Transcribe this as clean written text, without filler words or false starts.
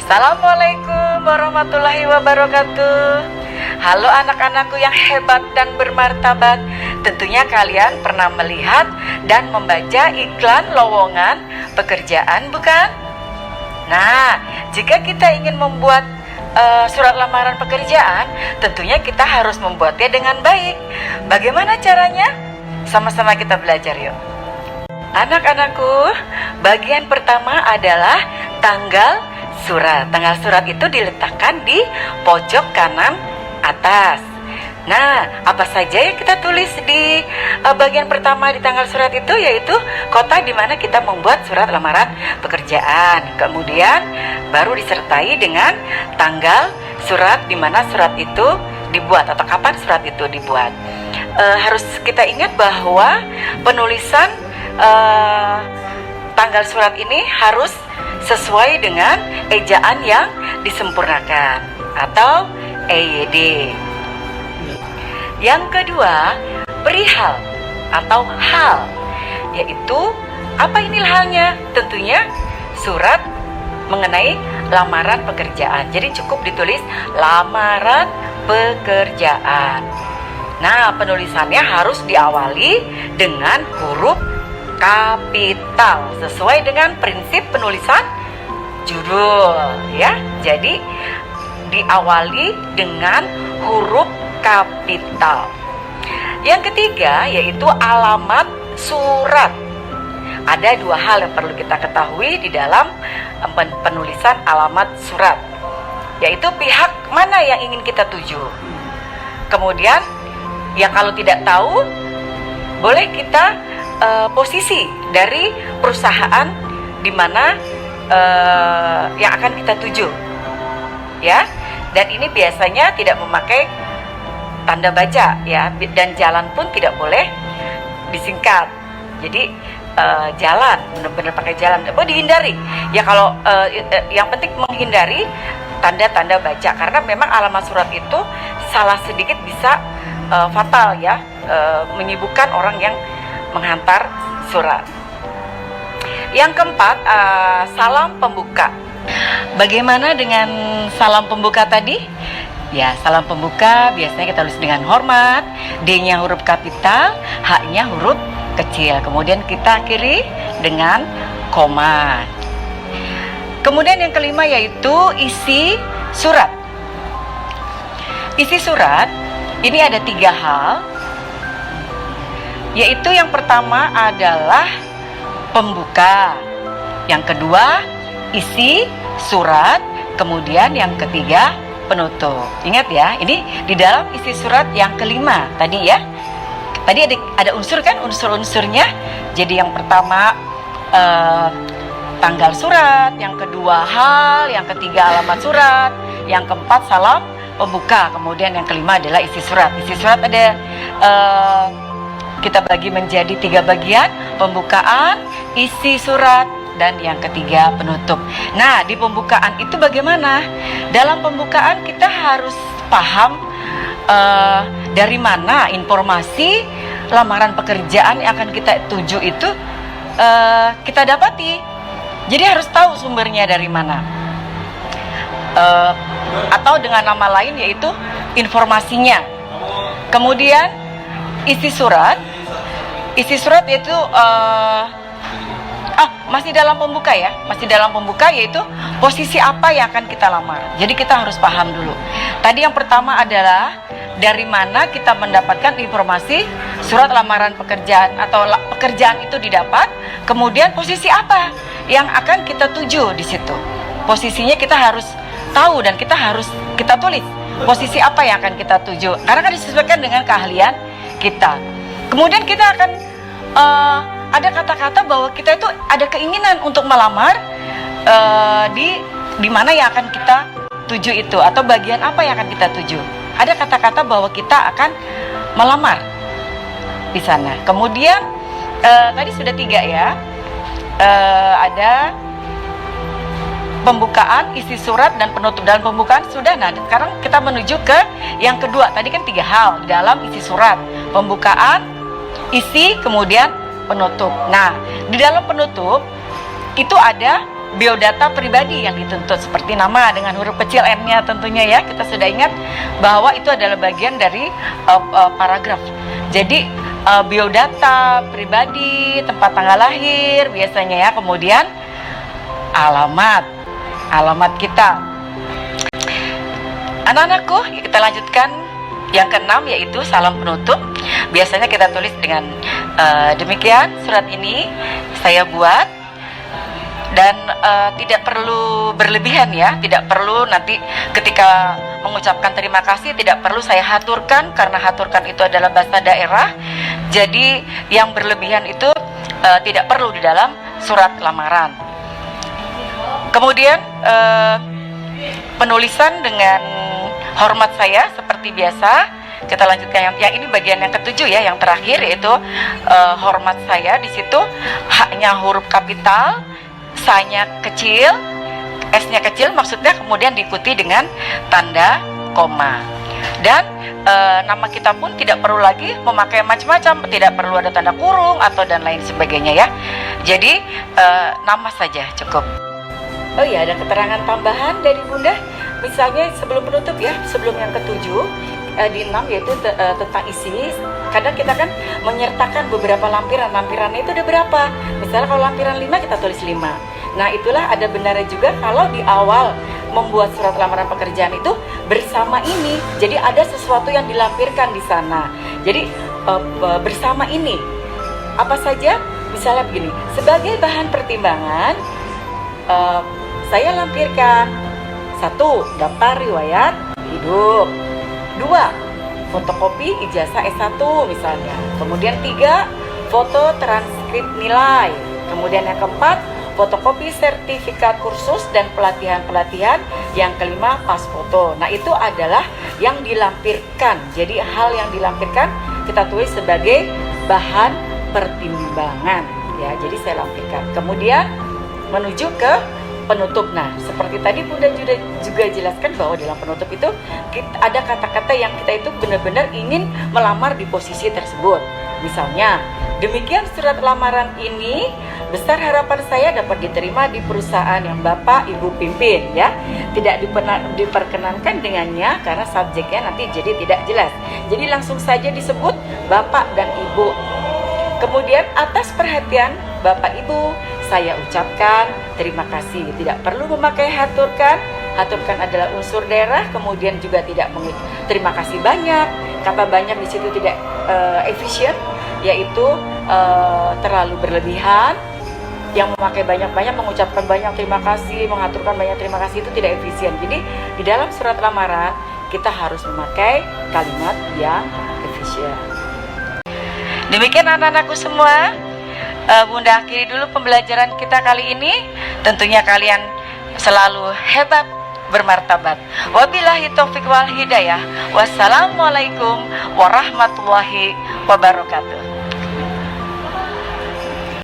Assalamualaikum warahmatullahi wabarakatuh. Halo anak-anakku yang hebat dan bermartabat. Tentunya kalian pernah melihat dan membaca iklan lowongan pekerjaan, bukan? Nah, jika kita ingin membuat surat lamaran pekerjaan, tentunya kita harus membuatnya dengan baik. Bagaimana caranya? Sama-sama kita belajar yuk. Anak-anakku, bagian pertama adalah tanggal surat. Tanggal surat itu diletakkan di pojok kanan atas. Nah, apa saja yang kita tulis di bagian pertama di tanggal surat itu, yaitu kota di mana kita membuat surat lamaran pekerjaan. Kemudian baru disertai dengan tanggal surat di mana surat itu dibuat atau kapan surat itu dibuat. Harus kita ingat bahwa penulisan tanggal surat ini harus sesuai dengan ejaan yang disempurnakan atau EYD. Yang kedua, perihal atau hal, yaitu apa ini halnya? Tentunya surat mengenai lamaran pekerjaan. Jadi cukup ditulis lamaran pekerjaan. Nah, penulisannya harus diawali dengan huruf kapital sesuai dengan prinsip penulisan judul, ya. Jadi diawali dengan huruf kapital. Yang ketiga yaitu alamat surat. Ada dua hal yang perlu kita ketahui di dalam penulisan alamat surat, yaitu pihak mana yang ingin kita tuju. Kemudian ya kalau tidak tahu, boleh kita posisi dari perusahaan di mana yang akan kita tuju, ya. Dan ini biasanya tidak memakai tanda baca, ya, dan jalan pun tidak boleh disingkat. Jadi jalan, benar-benar pakai jalan, dihindari. Ya kalau yang penting menghindari tanda-tanda baca, karena memang alamat surat itu salah sedikit bisa fatal, ya, menyibukkan orang yang menghantar surat. Yang keempat, salam pembuka. Bagaimana dengan salam pembuka tadi? Ya, salam pembuka biasanya kita tulis dengan hormat, D-nya huruf kapital, H-nya huruf kecil. Kemudian kita akhiri dengan koma. Kemudian yang kelima yaitu isi surat. Isi surat ini ada 3 hal, yaitu yang pertama adalah pembuka, yang kedua isi surat, kemudian yang ketiga penutup. Ingat ya, ini di dalam isi surat yang kelima tadi, ya. Tadi ada unsur kan, unsur-unsurnya. Jadi yang pertama tanggal surat, yang kedua hal, yang ketiga alamat surat, yang keempat salam pembuka, kemudian yang kelima adalah isi surat. Isi surat ada kita bagi menjadi 3 bagian: pembukaan, isi surat, dan yang ketiga penutup. Nah, di pembukaan itu bagaimana? Dalam pembukaan kita harus paham dari mana informasi lamaran pekerjaan yang akan kita tuju itu kita dapati. Jadi harus tahu sumbernya dari mana, atau dengan nama lain yaitu informasinya. Kemudian isi surat yaitu masih dalam pembuka, ya, masih dalam pembuka, yaitu posisi apa yang akan kita lamar. Jadi kita harus paham dulu. Tadi yang pertama adalah dari mana kita mendapatkan informasi surat lamaran pekerjaan atau pekerjaan itu didapat. Kemudian posisi apa yang akan kita tuju di situ. Posisinya kita harus tahu dan kita tulis posisi apa yang akan kita tuju, karena kan disesuaikan dengan keahlian kita. Kemudian kita akan ada kata-kata bahwa kita itu ada keinginan untuk melamar di mana yang akan kita tuju itu, atau bagian apa yang akan kita tuju. Ada kata-kata bahwa kita akan melamar di sana. Kemudian tadi sudah 3, ya. Ada pembukaan, isi surat, dan penutup. Dalam pembukaan sudah. Nah, sekarang kita menuju ke yang kedua. Tadi kan 3 hal di dalam isi surat: pembukaan, isi, kemudian penutup. Nah, di dalam penutup itu ada biodata pribadi yang dituntut, seperti nama dengan huruf kecil N-nya tentunya ya. Kita sudah ingat bahwa itu adalah bagian dari paragraf. Jadi biodata pribadi, tempat tanggal lahir biasanya ya, kemudian alamat kita. Anak-anakku, kita lanjutkan yang keenam, yaitu salam penutup. Biasanya kita tulis dengan demikian. Surat ini saya buat, dan tidak perlu berlebihan ya, tidak perlu nanti ketika mengucapkan terima kasih tidak perlu saya haturkan, karena haturkan itu adalah bahasa daerah. Jadi yang berlebihan itu tidak perlu di dalam surat lamaran. Kemudian penulisan dengan hormat saya seperti biasa. Kita lanjutkan yang ini bagian yang ketujuh ya, yang terakhir, yaitu hormat saya. Di situ haknya huruf kapital, sa-nya kecil, s-nya kecil, maksudnya kemudian diikuti dengan tanda koma. Dan nama kita pun tidak perlu lagi memakai macam-macam, tidak perlu ada tanda kurung atau dan lain sebagainya ya. Jadi nama saja cukup. Oh iya, ada keterangan tambahan dari Bunda. Misalnya sebelum penutup ya, sebelum yang ketujuh, di 6 yaitu tentang isi. Kadang kita kan menyertakan beberapa lampiran. Lampirannya itu ada berapa? Misalnya kalau lampiran 5 kita tulis 5. Nah itulah ada benarnya juga kalau di awal membuat surat lamaran pekerjaan itu bersama ini. Jadi ada sesuatu yang dilampirkan di sana. Jadi bersama ini apa saja? Misalnya begini, sebagai bahan pertimbangan saya lampirkan 1. Daftar riwayat hidup. 2. Fotokopi ijazah S1 misalnya. Kemudian 3. Foto transkrip nilai. Kemudian yang keempat, fotokopi sertifikat kursus dan pelatihan-pelatihan. Yang kelima, pas foto. Nah itu adalah yang dilampirkan. Jadi hal yang dilampirkan kita tulis sebagai bahan pertimbangan ya. Jadi saya lampirkan. Kemudian menuju ke penutup. Nah, seperti tadi Bunda juga jelaskan bahwa dalam penutup itu ada kata-kata yang kita itu benar-benar ingin melamar di posisi tersebut. Misalnya, demikian surat lamaran ini, besar harapan saya dapat diterima di perusahaan yang Bapak Ibu pimpin ya. Tidak diperkenankan dengannya karena subjeknya nanti jadi tidak jelas. Jadi langsung saja disebut Bapak dan Ibu. Kemudian atas perhatian Bapak Ibu, saya ucapkan terima kasih. Tidak perlu memakai haturkan. Haturkan adalah unsur daerah. Kemudian juga tidak terima kasih banyak. Kata banyak di situ tidak efisien, yaitu terlalu berlebihan. Yang memakai banyak-banyak, mengucapkan banyak terima kasih, mengaturkan banyak terima kasih itu tidak efisien. Jadi di dalam surat lamaran kita harus memakai kalimat yang efisien. Demikian anak-anakku semua. Bunda akhiri dulu pembelajaran kita kali ini. Tentunya kalian selalu hebat, bermartabat. Wabillahi taufiq wal hidayah. Wassalamualaikum warahmatullahi wabarakatuh.